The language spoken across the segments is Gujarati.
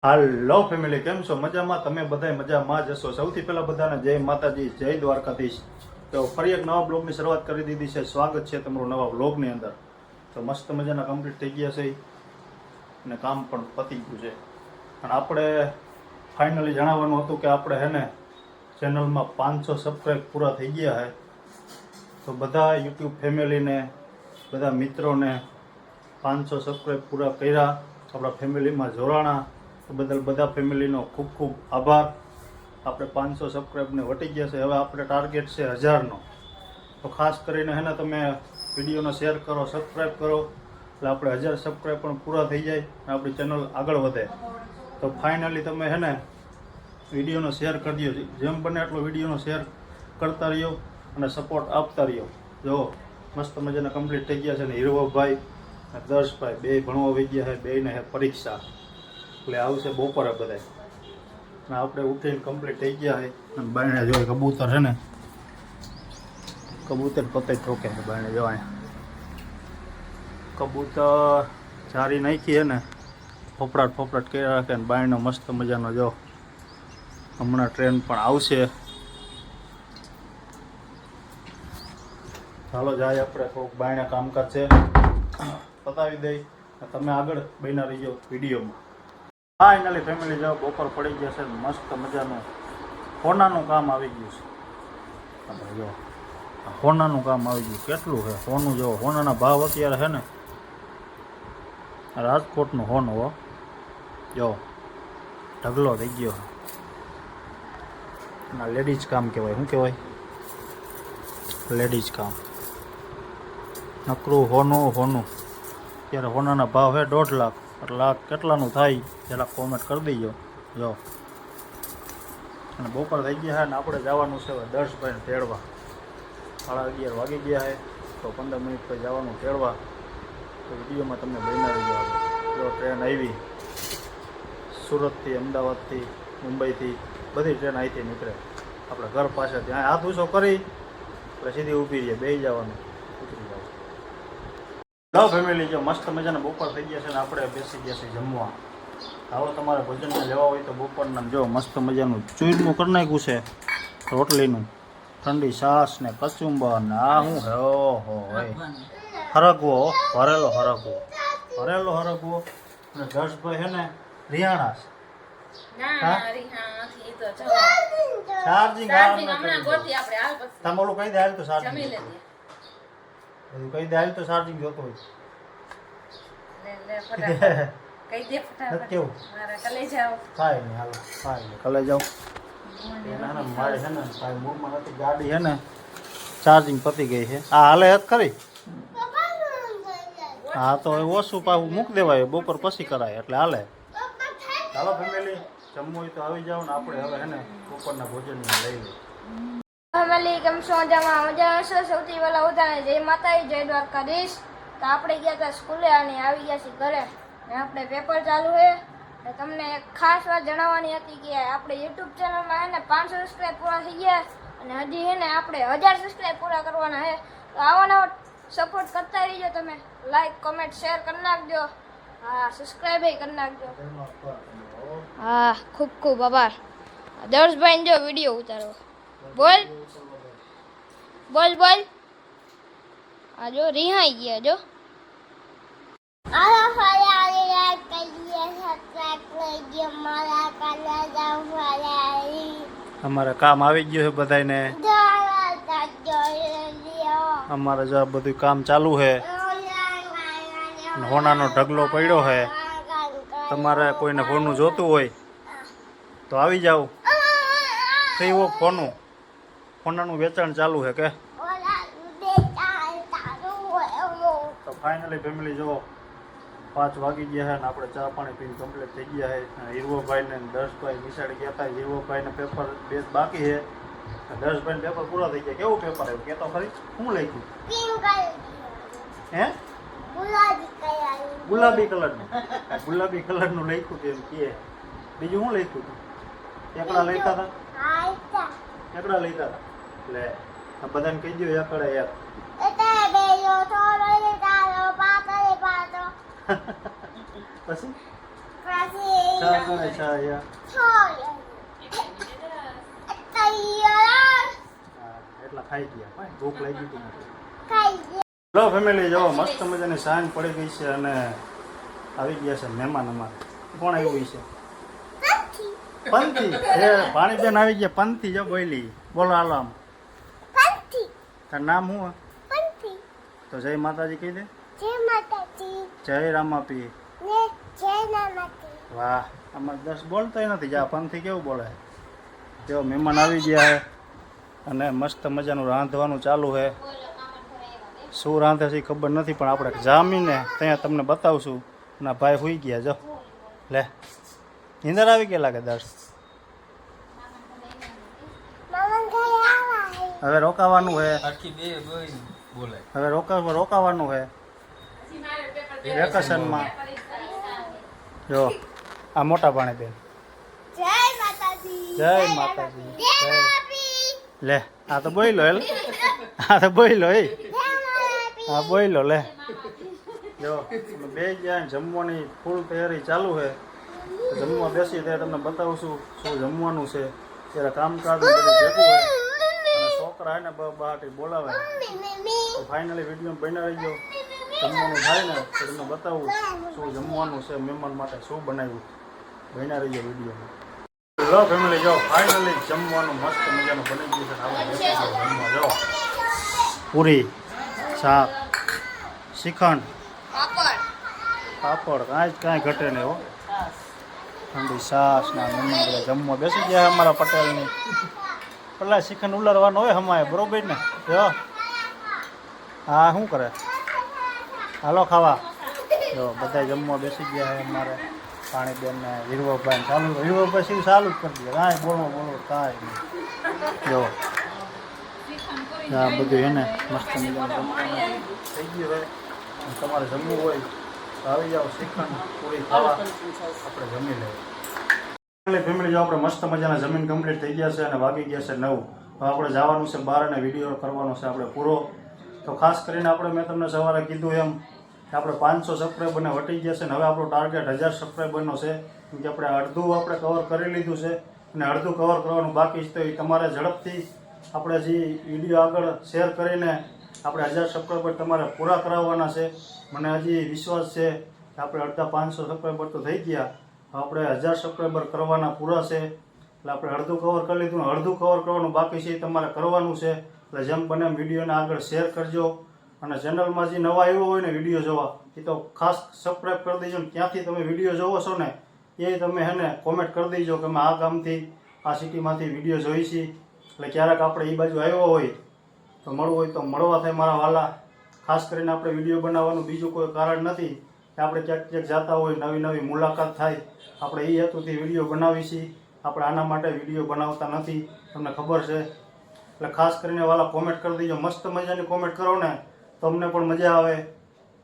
હાલો ફેમિલી, કેમ છો? મજામાં? તમે બધા મજામાં જ હશો. સૌથી પહેલા બધાને જય માતાજી, જય દ્વારકાધીશ. તો ફરી એક નવા બ્લોગની શરૂઆત કરી દીધી છે. સ્વાગત છે તમારું નવા બ્લોગની અંદર. તો મસ્ત મજાના કમ્પ્લીટ થઈ ગયા છે અને કામ પણ પતી ગયું છે. અને આપણે ફાઇનલી જણાવવાનું હતું કે આપણે હેને ચેનલમાં 500 સબસ્ક્રાઈબ પૂરા થઈ ગયા છે. તો બધા યુટ્યુબ ફેમિલીને, બધા મિત્રોને 500 સબસ્ક્રાઈબ પૂરા કર્યા, આપણા ફેમિલીમાં જોડાણા. તો બદલ બધા ફેમિલીનો ખૂબ ખૂબ આભાર. આપણે 500 સબસ્ક્રાઈબને વટી ગયા છે. હવે આપણે ટાર્ગેટ છે 1000નો. તો ખાસ કરીને હેને તમે વિડીયોને શેર કરો, સબસ્ક્રાઈબ કરો, એટલે આપણે 1000 સબસ્ક્રાઈબ પણ પૂરા થઈ જાય અને આપણી ચેનલ આગળ વધે. તો ફાઇનલી તમે હેને વિડીયોનો શેર કરી દો. જેમ બને એટલો વિડીયોનો શેર કરતા રહ્યો અને સપોર્ટ આપતા રહ્યો. જો મસ્ત મજાના કમ્પ્લીટ થઈ ગયા છે ને હીરવભાઈ અને દર્શભાઈ બે ભણવા આવી ગયા છે. બેને હે પરીક્ષા, એટલે આવશે બપોરે બધા. અને આપણે ઉઠીને કમ્પ્લીટ થઈ ગયા છે. અને બાયણે જો કબૂતર છે ને, કબૂતર પતે ચોકે છે બાયણે. જો અહીંયા કબૂતર ચારી નાખી છે ને, ફોફડાટ ફોફડાટ કરી રાખે ને બાયણો મસ્ત મજાનો. જો હમણાં ટ્રેન પણ આવશે. ચાલો જાય આપણે થોડુંક બાયણે કામકાજ છે પતાવી દઈ. તમે આગળ બન્યા રહીજો વિડીયોમાં. ફાઇનલી ફેમિલી જાઓ, બપોર પડી ગયા છે. મસ્ત મજાનું હોનાનું કામ આવી ગયું છે. આપણે જો હોનાનું કામ આવી ગયું. કેટલું છે હોનું? જો હોનાના ભાવ અત્યારે છે ને, રાજકોટનું હોનું હો. જો ઢગલો થઈ ગયો. ના લેડીઝ કામ કહેવાય. શું કહેવાય? લેડીઝ કામ. નકરું હોનું હોનું. અત્યારે હોનાના ભાવ છે 1.5 લાખ. લાખ કેટલાનું થાય જરાક કોમેન્ટ કરી દઈજો. જો અને બપોર થઈ ગયા છે ને આપણે જવાનું છે હવે દર્શભાઈને તેડવા. 11:30 વાગી ગયા છે. તો 15 મિનિટ પછી જવાનું તેડવા. તો વિડીયોમાં તમને બન્યા રહી જાવ. જો ટ્રેન આવી સુરતથી, અમદાવાદથી, મુંબઈથી, બધી ટ્રેન અહીંથી નીકળે આપણે ઘર પાસે. ત્યાં હાથ ઊંચો કરી આપણે સીધી ઊભી રહીએ, બેસી જવાનું, ઉતરી જવાનું. લો ફેમિલી, જો મસ્ત મજાના બપોર થઈ ગયા છે ને આપણે બેસી ગયા છે જમવા. હવે તમારે ભોજનમાં લેવા હોય તો બપોરના જો મસ્ત મજાનું ચૂરમું કરી નાખ્યું છે રોટલીનું, ઠંડી છાશ ને કચુંબર ને આ શું હે. ઓહો હરગવો, ભરેલો હરગવો, ભરેલો હરગવો. અને દર્શભાઈ છે ને રિયાણા ચાર્જિંગ તમે ઓલું કહી દે હાલ તો ચાર્જિંગ બધું કહી દે હાલ તો ચાર્જિંગ જોતો હોય. કેવું કાંઈ નહીં, હાલો કાંઈ નહીં, કલે જાઓ. મારે છે ને કાંઈ મૂળમાં નથી. ગાડી છે ને ચાર્જિંગ પતી ગઈ છે. આ હાલે હત ખરી. હા તો ઓછું પાછું મૂકી દેવાય, બપોર પછી કરાય એટલે હાલે. ચાલો ફેમિલી, જમવું હોય તો આવી જાઓ ને આપણે હવે છે ને બપોરના ભોજનમાં લઈ લઈએ. ફેમિલી કેમ છો? મજા હશે. સૌથી પહેલા બધાને જય માતાજી, જય દ્વારકાધીશ. તો આપણે ગયા હતા સ્કૂલે અને આવી ગયા છીએ ઘરે. ને આપણે પેપર ચાલુ છે. તમને એક ખાસ વાત જણાવવાની હતી કે આપણે યુટ્યુબ ચેનલમાં છે ને 500 સબસ્ક્રાઈબ પૂરા થઈ ગયા અને હજી છે ને આપણે 1000 સબસ્ક્રાઈબ પૂરા કરવાના છે. તો આવો નવો સપોર્ટ કરતા રહીજો. તમે લાઈક, કોમેન્ટ, શેર કરી નાખજો. હા, સબસ્ક્રાઈબ કરી નાખજો. હા, ખૂબ ખૂબ આભાર. દર્શભાઈને જો વિડીયો ઉતારો. બોલ બોલ બોલ. આ જો રિહાઈ ગયા. જો અમારે કામ આવી ગયું છે બધાને. અમારે જો બધું કામ ચાલુ છે. હોનાનો ઢગલો પડ્યો છે. તમારે કોઈને હોનું જોતું હોય તો આવી જાઓ. ફ્રી ઓફ હોનાનું વેચાણ ચાલુ છે કે. તો ફાઇનલી ફેમિલી જો 5 વાગી ગયા છે ને આપણે ચા પાણી પીને કમ્પ્લીટ થઈ ગયા છે. હીરવભાઈ ને દર્શભાઈ નિશાળે ગયા હતા. હીરવભાઈને પેપર 2 બાકી છે. દર્શભાઈને પેપર પૂરા થઈ ગયા. કેવું પેપર આવ્યું કે તો ખરી? શું લખ્યું? હે ગુલાબી કલરનું. ગુલાબી કલરનું લખ્યું તેમ કે. બીજું શું લખ્યું હતું? એકડા લખ્યા હતા. એકડા લખ્યા હતા. એટલે બધાને કહી દો એકડે એક. પછી છાયા એટલા ખાઈ ગયા ભાઈ ભૂખ લાગી હતી હેલો ફેમિલી જો મસ્ત મજાની સાંજ પડી ગઈ છે અને આવી ગયા છે મહેમાન અમારે કોણ આવ્યું છે પંથી એ પાણીબેન આવી ગયા પંથી જો બોલી બોલો હાલો આમ તારું નામ શું તો જય માતાજી કહી દે જય રામાપી વાહ આમાં 10 બોલતા નથી જા પંથી કેવું બોલે જો મહેમાન આવી ગયા છે અને મસ્ત મજાનું રાંધવાનું ચાલુ છે શું રાંધે છે ખબર નથી પણ આપણે જામીને ત્યાં તમને બતાવશું અને ભાઈ સુઈ ગયા જો લે નીંદર આવી ગયા લાગે દર્શ હવે રોકાવાનું છે હવે રોકાવાનું છે વેકેશનમાં જો આ મોટા ભાણે બેન જય માતાજી લે આ તો બોયલો હેલ આ તો બોયલો એ હા બોયલો લે જો બે ગયા જમવાની ફૂલ તૈયારી ચાલુ છે જમવા બેસી ત્યારે તમને બતાવું છું શું જમવાનું છે ત્યારે કામકાજ બધું ભેગું હોય અને છોકરા ને બહાટી બોલાવે તો ફાઇનલી વિડીયો બન્યા રહી ગયો જમવાનું થાય ને તો તમને બતાવું શું જમવાનું છે મહેમાન માટે શું બનાવ્યું બન્યા રહી ગયો વિડીયોમાં લો ફેમિલી જો ફાઇનલી જમવાનું મસ્ત મજાનું બની ગયું છે આપણે જમવા જો પૂરી શાક શ્રીખંડ પાપડ કાંઈ ઘટે નહીં હો ઠંડી છાશ ના મમ્મી બધા જમવા બેસી ગયા અમારા પટેલની પેલા શ્રીખંડ ઉલારવાનો હોય હમાય બરોબર ને જો હા શું કરે હાલો ખાવા જો બધા જમવા બેસી ગયા છે અમારે પાણીબેન ને વીરવભાઈ ચાલુ વીરવભાઈ શું ચાલુ જ કરી દે કાંઈ બોલો કાંઈ નહીં જો હા બધું એને મસ્ત મજાનું થઈ ગયું હોય તમારે જમવું હોય તો આવી જાઓ શ્રીખંડ પૂરી ખાવા આપણે જમી લઈએ ફેમિલી જો આપણે મસ્ત મજાના જમીન કમ્પ્લીટ થઈ ગયા છે અને વાગી ગયા છે 9 હવે આપણે જવાનું છે બહાર અને વિડીયો કરવાનો છે આપણે પૂરો તો ખાસ કરીને આપણે મેં તમને સવારે કીધું એમ કે આપણે 500 સબસ્ક્રાઈબરને વટી ગયા છે અને હવે આપણો ટાર્ગેટ 1000 સબસ્ક્રાઈબરનો છે કેમ કે આપણે અડધું આપણે કવર કરી લીધું છે અને અડધું કવર કરવાનું બાકી છે તો એ તમારે ઝડપથી આપણે જે વિડીયો આગળ શેર કરીને આપણે 1000 સબસ્ક્રાઈબર તમારે પૂરા કરાવવાના છે મને હજી વિશ્વાસ છે કે આપણે અડધા 500 સબસ્ક્રાઈબર તો થઈ ગયા આપણે 1000 સબસ્ક્રાઈબર કરવાના પૂરા છે એટલે આપણે અડધું કવર કરી લીધું અડધું કવર કરવાનું બાકી છે એ તમારે કરવાનું છે એટલે જેમ બને એમ વિડીયોને આગળ શેર કરજો અને ચેનલમાં જે નવા આવ્યો હોય ને વિડીયો જોવા એ તો ખાસ સબસ્ક્રાઈબ કરી દેજો ને ક્યાંથી તમે વિડીયો જોવો છો ને એ તમે એને કોમેન્ટ કરી દેજો કે અમે આ ગામથી આ સિટીમાંથી વિડીયો જોઈ છીએ એટલે ક્યારેક આપણે એ બાજુ આવ્યો હોય તો મળવું હોય તો મળવા થાય મારા વાલા ખાસ કરીને આપણે વિડીયો બનાવવાનું બીજું કોઈ કારણ નથી કે આપણે ક્યાંક જતા હોય નવી મુલાકાત થાય આપણે એ હેતુથી વિડીયો બનાવી છીએ આપણે આના માટે વિડીયો બનાવતા નથી તમને ખબર છે એટલે ખાસ કરીને વાલા કોમેન્ટ કરી દેજો મસ્ત મજાની કોમેન્ટ કરો ને તો અમને પણ મજા આવે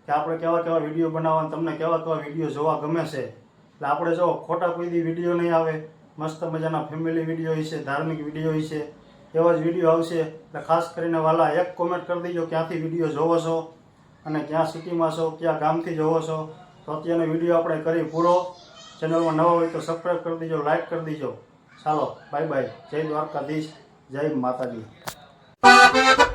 કે આપણે કેવા વિડીયો બનાવવા તમને કેવા વિડીયો જોવા ગમે છે એટલે આપણે જો ખોટા કોઈ દી વિડીયો નહીં આવે મસ્ત મજાના ફેમિલી વિડીયો હશે ધાર્મિક વિડીયો હશે એવા જ વિડીયો આવશે એટલે ખાસ કરીને વાલા એક કોમેન્ટ કરી દેજો ક્યાંથી વિડીયો જોવો છો અને ક્યાં સિટીમાં છો ક્યાં ગામથી જોવો છો તો અત્યારનો વિડીયો આપણે કરી પૂરો ચેનલમાં નવા હોય તો સબસ્ક્રાઈબ કરી દેજો લાઈક કરી દેજો ચાલો બાય બાય જય દ્વારકાધીશ જય માતાજી